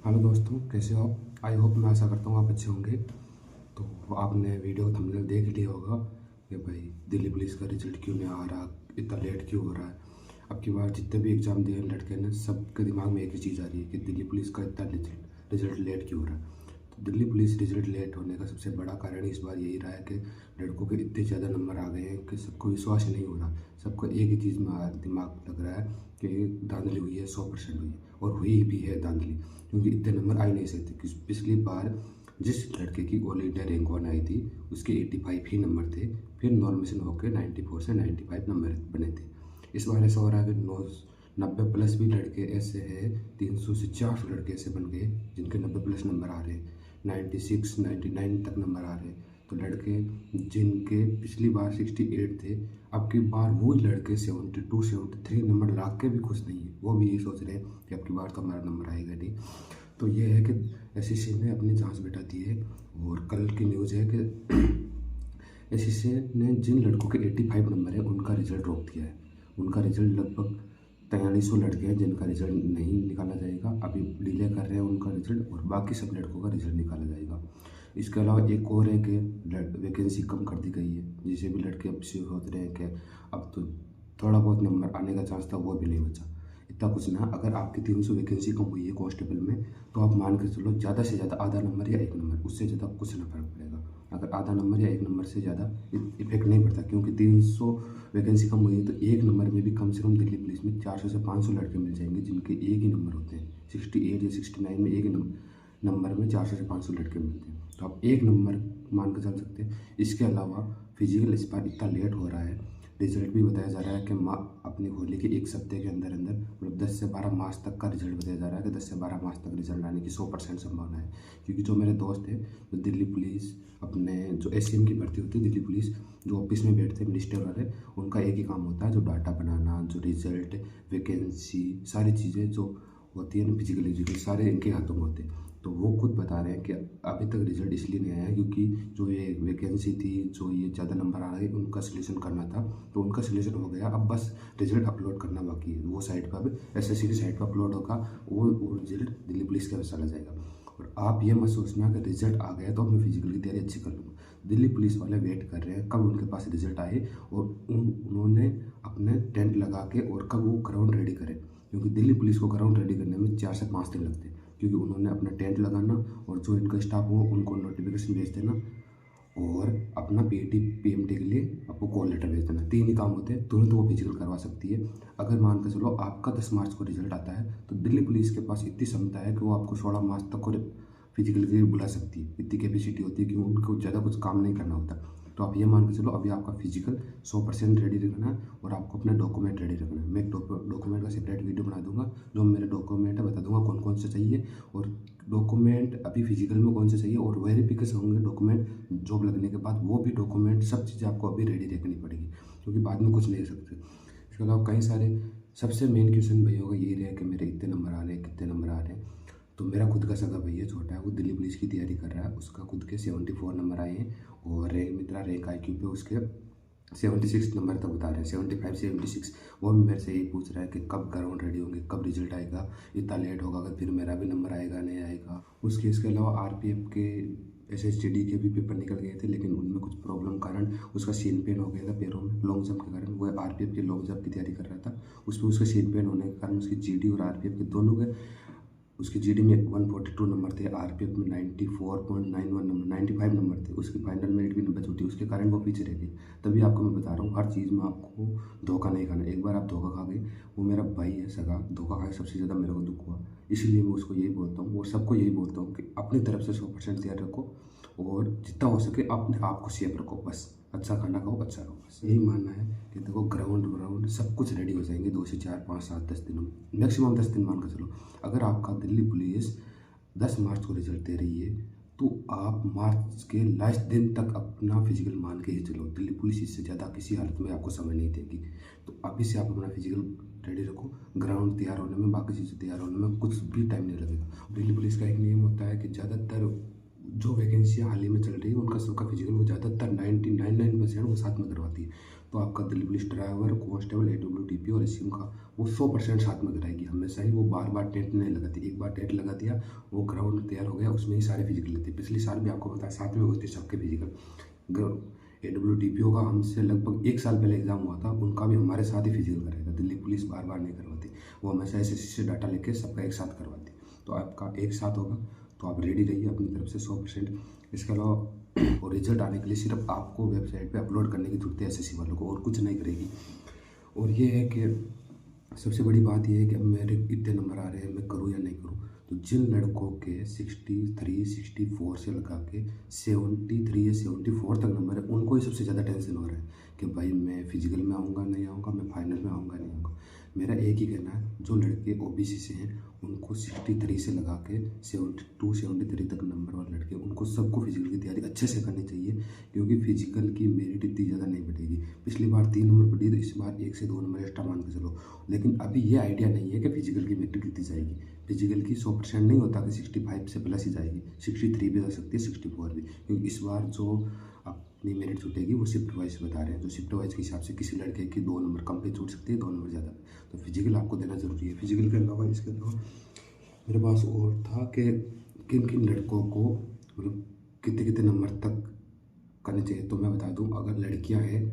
Hello दोस्तों, कैसे हो आप? आई होप, मैं आशा करता हूँ आप अच्छे होंगे। तो आपने वीडियो का थंबनेल देख लिया होगा कि भाई दिल्ली पुलिस का रिजल्ट क्यों नहीं आ रहा, इतना लेट क्यों हो रहा है। अब की बार जितने भी एग्ज़ाम दिए लड़के ने, सबके दिमाग में एक ही चीज़ आ रही है कि दिल्ली पुलिस का इतना रिजल्ट लेट क्यों हो रहा है। तो दिल्ली पुलिस रिजल्ट लेट होने का सबसे बड़ा कारण इस बार यही रहा है कि लड़कों के इतने ज़्यादा नंबर आ गए हैं कि सबको विश्वास ही नहीं हो रहा। सबको एक ही चीज़ में दिमाग लग रहा है कि धांधली हुई है, 100% हुई है, और हुई भी है धांधली। क्योंकि इतने नंबर आ ही नहीं सकते। कि पिछली बार जिस लड़के की ऑल इंडिया रैंक 1 आई थी, उसके 85 ही नंबर थे। फिर नॉर्मेशन होकर 94 से 95 नंबर बने थे। इस बार ऐसा हो रहा है कि 90 प्लस भी लड़के ऐसे हैं, 300 से 400 लड़के ऐसे बन गए जिनके 90 प्लस नंबर आ रहे हैं, 96 99 तक नंबर आ रहे हैं। तो लड़के जिनके पिछली बार 68 थे, अब की बार वो लड़के 72 73 नंबर ला के भी खुश नहीं है। वो भी यही सोच रहे हैं कि अब की बार तो हमारा नंबर आएगा नहीं। तो ये है कि एसएससी ने अपनी जांच बिठा दी है। और कल की न्यूज़ है कि एसएससी ने जिन लड़कों के 85 नंबर है उनका रिजल्ट रोक दिया है। उनका रिजल्ट लगभग 4300 लड़के हैं जिनका रिजल्ट नहीं निकाला जाएगा। अभी डिले कर रहे हैं उनका रिजल्ट, और बाकी सब लड़कों का रिजल्ट निकाला जाएगा। इसके अलावा एक और है कि वैकेंसी कम कर दी गई है, जिसे भी लड़के अब से सोच रहे हैं कि अब तो थोड़ा बहुत नंबर आने का चांस था, वो भी नहीं बचा। इतना कुछ ना, अगर आपकी 300 वैकेंसी कम हुई है कांस्टेबल में, तो आप मान के चलो ज़्यादा से ज़्यादा आधा नंबर या एक नंबर, उससे ज़्यादा कुछ ना फर्क पड़ेगा। अगर आधा नंबर या एक नंबर से ज़्यादा इफेक्ट नहीं पड़ता, क्योंकि 300 वैकेंसी कम हुई है तो एक नंबर में भी कम से कम दिल्ली पुलिस में 400 से 500 लड़के मिल जाएंगे जिनके एक ही नंबर होते हैं। 68 या 69 में एक ही नंबर में 400 से 500 लड़के मिलते हैं। तो आप एक नंबर मान के चल सकते हैं। इसके अलावा फिजिकल इस बार इतना लेट हो रहा है, रिजल्ट भी बताया जा रहा है कि अपनी होली के एक सप्ताह के अंदर अंदर, मतलब 10 से 12 मार्च तक का रिजल्ट बताया जा रहा है कि 10 से 12 मार्च तक रिजल्ट आने की 100% संभावना है। क्योंकि जो मेरे दोस्त हैं, जो दिल्ली पुलिस अपने जो एससीएम की भर्ती होती है, दिल्ली पुलिस जो ऑफिस में बैठते हैं मिनिस्टर वाले, उनका एक ही काम होता है, जो डाटा बनाना, जो रिजल्ट, वैकेंसी, सारी चीज़ें जो होती है ना, फिजिकल एजुकेशन, सारे इनके हाथों में होते हैं। तो वो खुद बता रहे हैं कि अभी तक रिजल्ट इसलिए नहीं आया क्योंकि जो ये वैकेंसी थी, जो ये ज़्यादा नंबर आ रहे हैं, उनका सिलेक्शन करना था। तो उनका सिलेक्शन हो गया, अब बस रिजल्ट अपलोड करना बाकी है। वो साइट पर अब एसएससी की साइट पर अपलोड होगा, वो रिजल्ट दिल्ली पुलिस के पास चला जाएगा। और आप ये मत सोचना कि रिजल्ट आ गया तो अब मैं फिजिकल की तैयारी अच्छी कर लूँगा। दिल्ली पुलिस वाले वेट कर रहे हैं कब उनके पास रिजल्ट आए, और उन्होंने अपने टेंट लगा के और कब वो ग्राउंड रेडी करें। क्योंकि दिल्ली पुलिस को ग्राउंड रेडी करने में 4 से 5 दिन लगते हैं। क्योंकि उन्होंने अपना टेंट लगाना, और जो इनका स्टाफ हो उनको नोटिफिकेशन भेज देना, और अपना पीटी पीएमटी के लिए आपको कॉल लेटर भेज देना। 3 ही काम होते हैं, तुरंत वो फिजिकल करवा सकती है। अगर मान के चलो आपका 10 मार्च को रिजल्ट आता है, तो दिल्ली पुलिस के पास इतनी क्षमता है कि वो आपको 16 मार्च तक को फिजिकल के लिए बुला सकती है। इतनी कैपेसिटी होती है कि उनको ज़्यादा कुछ काम नहीं करना होता। तो आप ये मान के चलो, अभी आपका फिजिकल 100% रेडी रखना है, और आपको अपना डॉक्यूमेंट रेडी रखना है। मैं एक डॉक्यूमेंट का सेपरेट वीडियो बना दूंगा, जो मेरे डॉक्यूमेंट है बता दूंगा कौन कौन से चाहिए, और डॉक्यूमेंट अभी फिजिकल में कौन से चाहिए, और वेरिफिकेशन होंगे डॉक्यूमेंट जॉब लगने के बाद, वो भी डॉक्यूमेंट, सब चीज़ें आपको अभी रेडी रखनी पड़ेगी, क्योंकि बाद में कुछ नहीं सकते। इसके अलावा कई सारे, सबसे मेन क्वेश्चन भैया होगा यही रहे कि मेरे इतने नंबर आ रहे हैं, कितने नंबर आ रहे हैं। तो मेरा खुद का सगा भैया छोटा है, वो दिल्ली पुलिस की तैयारी कर रहा है, उसका खुद के 74 नंबर आए हैं। और रैंक मित्रा रैंक आईक्यू पे उसके 76 नंबर तक बता रहे हैं, 75 76। वो भी मेरे से यही पूछ रहा है कि कब ग्राउंड रेडी होंगे, कब रिजल्ट आएगा, इतना लेट होगा अगर फिर मेरा भी नंबर आएगा नहीं आएगा। उसके इसके अलावा आरपीएफ के एसएसटीडी के भी पेपर निकल गए थे, लेकिन उनमें कुछ प्रॉब्लम कारण उसका सीन पेन हो गया था पैरों में लॉन्ग जंप के कारण। वो आरपीएफ के लॉन्ग जंप की तैयारी कर रहा था, उसमें उसका सीन पेन होने के कारण उसकी जीडी और आरपीएफ के दोनों के, उसकी जीडी में 142 नंबर थे, आरपीएफ में 94.91 नंबर, 95 नंबर थे। उसकी फाइनल मेरिट भी 90 छूटी, उसके कारण वो पीछे रह गई। तभी आपको मैं बता रहा हूँ, हर चीज़ में आपको धोखा नहीं खाना। एक बार आप धोखा खा गए, वो मेरा भाई है सगा, धोखा खाए सबसे ज़्यादा मेरे को दुख हुआ। इसलिए मैं उसको यही बोलता हूँ और सबको यही बोलता हूँ कि अपनी तरफ से 100% तैयार रखो, और जितना हो सके अपने आप को सेफ रखो। बस अच्छा खाना खाओ, अच्छा रहो, बस यही मानना है। कि देखो ग्राउंड ग्राउंड सब कुछ रेडी हो जाएंगे 2 से 4 5 7 10 दिनों में, मैक्सिमम 10 दिन मान कर चलो। अगर आपका दिल्ली पुलिस 10 मार्च को रिजल्ट दे रही है, तो आप मार्च के लास्ट दिन तक अपना फिजिकल मान के ही चलो। दिल्ली पुलिस इससे ज़्यादा किसी हालत में आपको समय नहीं देगी। तो अभी से आप अपना फिजिकल रेडी रखो, ग्राउंड तैयार होने में, बाकी चीज़ें तैयार होने में कुछ भी टाइम नहीं लगेगा। दिल्ली पुलिस का एक नियम होता है कि ज़्यादातर जो वैकेंसी हाल ही में चल रही है उनका सबका फिजिकल वो ज़्यादातर 99% वो साथ में करवाती है। तो आपका Delhi police driver, constable, AWDP और SCM का वो 100% साथ में कराएगी हमेशा ही। वो बार बार टेंट नहीं लगाती, एक बार टेंट लगा दिया, वो ग्राउंड तैयार हो गया, उसमें ही सारे फिजिकल लेते हैं। पिछले साल भी आपको पता है साथ में होते सबके फिजिकल। AWDPO का हमसे लगभग 1 साल पहले एग्जाम हुआ था, उनका भी हमारे साथ ही फिजिकल करेगा। दिल्ली पुलिस बार बार नहीं करवाती, वो हमेशा SSC से डाटा लेके सबका एक साथ करवाती। तो आपका एक साथ होगा, तो आप रेडी रहिए अपनी तरफ से 100%। इसके अलावा और रिजल्ट आने के लिए सिर्फ आपको वेबसाइट पे अपलोड करने की जरूरत है SSC वालों को, और कुछ नहीं करेगी। और ये है कि सबसे बड़ी बात ये है कि अब मेरे इतने नंबर आ रहे हैं, मैं करूँ या नहीं करूँ। तो जिन लड़कों के 63, 64 से लगा के 73 या 74 तक नंबर है, उनको ही सबसे ज़्यादा टेंशन हो रहा है कि भाई मैं फिजिकल में आऊँगा नहीं आऊँगा, मैं फाइनल में आऊँगा नहीं आऊँगा। मेरा एक ही कहना है, जो लड़के OBC से हैं उनको 63 से लगा के 72, 73 तक नंबर वाले लड़के, उनको सबको फिजिकल की तैयारी अच्छे से करनी चाहिए, क्योंकि फिजिकल की मेरिट इतनी ज़्यादा नहीं बढ़ेगी। पिछली बार 3 नंबर बढ़ी, तो इस बार 1 से 2 नंबर एक्स्ट्रा मान के चलो। लेकिन अभी ये आइडिया नहीं है कि फिजिकल की मेरिट कितनी जाएगी। फिजिकल की 100% नहीं होता कि 65 से प्लस ही जाएगी, 63 भी जा सकती है, 64 भी, क्योंकि इस बार जो अपनी मेरिट छूटेगी वो शिफ्ट वाइज बता रहे हैं। जो शिफ्ट वाइज के हिसाब से किसी लड़के की 2 नंबर कम पे छूट सकती है, 2 नंबर ज़्यादा। तो फिजिकल आपको देना ज़रूरी है। फिजिकल के अलावा इसके अलावा मेरे पास और था कि किन किन लड़कों को मतलब कितने कितने नंबर तक करने चाहिए। तो मैं बता दूं, अगर लड़कियां हैं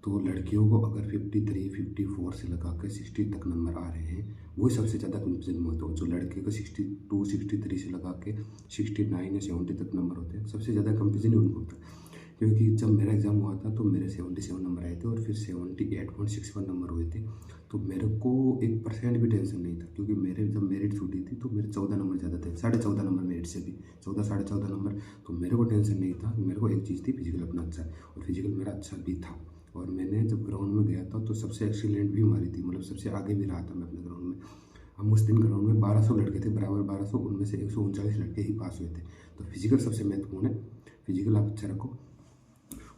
तो लड़कियों को अगर 53, 54 से लगा के 60 तक नंबर आ रहे हैं, वही सबसे ज़्यादा कंफ्यूजन में होता है। जो लड़के को 62, 63 से लगा के 69 या 70 तक नंबर होते हैं, सबसे ज़्यादा कंफ्यूजन ही उनको होता है। क्योंकि जब मेरा एग्ज़ाम हुआ था तो मेरे 77 नंबर आए थे और फिर 78.61 नंबर हुए थे। तो मेरे को 1% भी टेंशन नहीं था, क्योंकि मेरे जब मेरिट छूटी थी तो मेरे 14 नंबर ज़्यादा थे, 14.5 नंबर मेरिट से भी, 14, 14.5 नंबर। तो मेरे को टेंशन नहीं था। मेरे को एक चीज़ थी, फिजिकल अपना अच्छा है, और फिजिकल मेरा अच्छा भी था। और मैंने जब ग्राउंड में गया था तो सबसे एक्सीलेंट भी मारी थी, मतलब सबसे आगे भी रहा था मैं अपने ग्राउंड में। हम उस दिन ग्राउंड में 1200 लड़के थे, बराबर 1200, उनमें से 139 लड़के ही पास हुए थे। तो फिजिकल सबसे महत्वपूर्ण है, फिजिकल आप अच्छा रखो।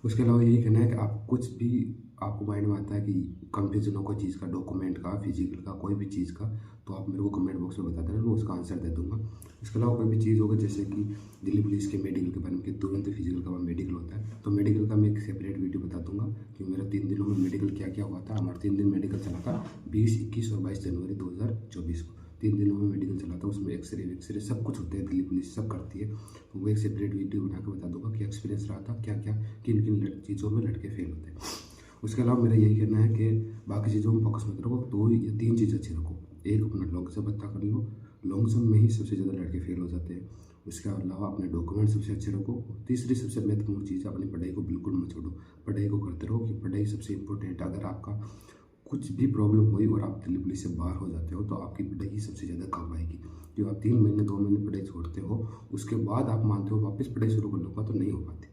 उसके अलावा यही कहना है कि आप कुछ भी आपको माइंड में आता है कि कंफ्यूजन हो कोई चीज़ का, डॉक्यूमेंट का, फिजिकल का, कोई भी चीज़ का, तो आप मेरे को कमेंट बॉक्स में बता देना, मैं उसका आंसर दे दूंगा। इसके अलावा कोई भी चीज़ होगा, जैसे कि दिल्ली पुलिस के मेडिकल के बारे में कि तुरंत फिजिकल का मेडिकल होता है, तो मेडिकल का मैं एक सेपरेट वीडियो बता दूंगा कि मेरा 3 दिनों में मेडिकल क्या क्या हुआ था। हमारा 3 दिन मेडिकल चला था, 20, 21 और 22 जनवरी 2024 को 3 दिनों में मेडिकल चला था। उसमें एक्सरे सब कुछ होते हैं, दिल्ली पुलिस सब करती है। तो वो एक सेपरेट वीडियो बना के बता दूंगा कि एक्सपीरियंस रहा था, क्या क्या किन किन चीज़ों में लड़के फेल होते हैं। उसके अलावा मेरा यही कहना है कि बाकी चीज़ों में फोकस मत रखो, 2 या 3 चीज़ अच्छी रखो। एक अपना लॉन्ग जंप अच्छा कर लो, लॉन्ग जंप में ही सबसे ज़्यादा लड़के फेल हो जाते हैं। उसके अलावा अपने डॉक्यूमेंट सबसे अच्छे रखो। तीसरी सबसे महत्वपूर्ण चीज़ है, अपनी पढ़ाई को बिल्कुल मत छोड़ो, पढ़ाई को करते रहो, कि पढ़ाई सबसे इंपॉर्टेंट है। अगर आपका कुछ भी प्रॉब्लम हुई और आप दिल्ली पुलिस से बाहर हो जाते हो, तो आपकी पढ़ाई ही सबसे ज़्यादा काम आएगी। जो आप 3 महीने 2 महीने पढ़ाई छोड़ते हो, उसके बाद आप मानते हो वापस पढ़ाई शुरू कर लूँगा, तो नहीं हो पाती।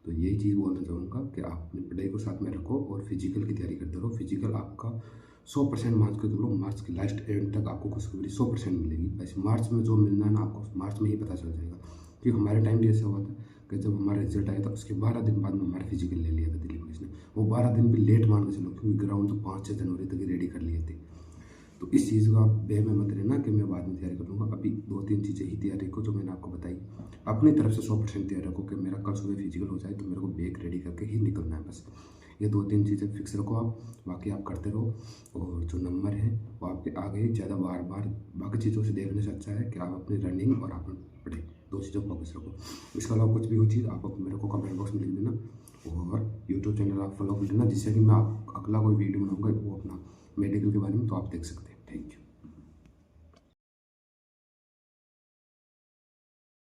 तो यही चीज़ बोलना चाहूँगा कि आप अपनी पढ़ाई को साथ में रखो और फिजिकल की तैयारी करते रहो। फिजिकल आपका 100% मार्च के चलो, मार्च के लास्ट एंड तक आपको खुशखबरी 100% मिलेगी। वैसे मार्च में जो मिलना है ना, आपको मार्च में ही पता चल जाएगा। क्योंकि हमारे टाइम भी ऐसा हुआ था कि जब हमारा रिजल्ट आया था उसके 12 दिन बाद में हमारा फिजिकल ले लिया था दिल्ली पुलिस ने। वो 12 दिन भी लेट मान के चलो, क्योंकि ग्राउंड तो 5-6 जनवरी तक ही रेडी कर लिए थे। तो इस चीज़ को आप बे में मत रहना कि मैं बाद में तैयारी कर लूँगा। अभी 2-3 चीज़ें ही तैयारी को जो मैंने आपको बताई, अपनी तरफ से 100% तैयार रखो कि मेरा कल सुबह फिजिकल हो जाए तो मेरे को बैग रेडी करके ही निकलना है बस। ये 2-3 चीज़ें फिक्स रखो आप, बाकी आप करते रहो। और जो नंबर है वो आपके आगे ज़्यादा बार बार बाकी चीज़ों से देखने से अच्छा है कि आप अपनी रनिंग और अपनी पढ़ाई 2 चीज़ों पर फोकस रखो। इसके अलावा कुछ भी हो चीज़ आप मेरे को कमेंट बॉक्स में लिख देना, और यूट्यूब चैनल आप फॉलो कर लेना, जिससे कि मैं आप अगला कोई वीडियो बनाऊँगा वो अपना मेडिकल के बारे में, तो आप देख सकते हैं। Thank you.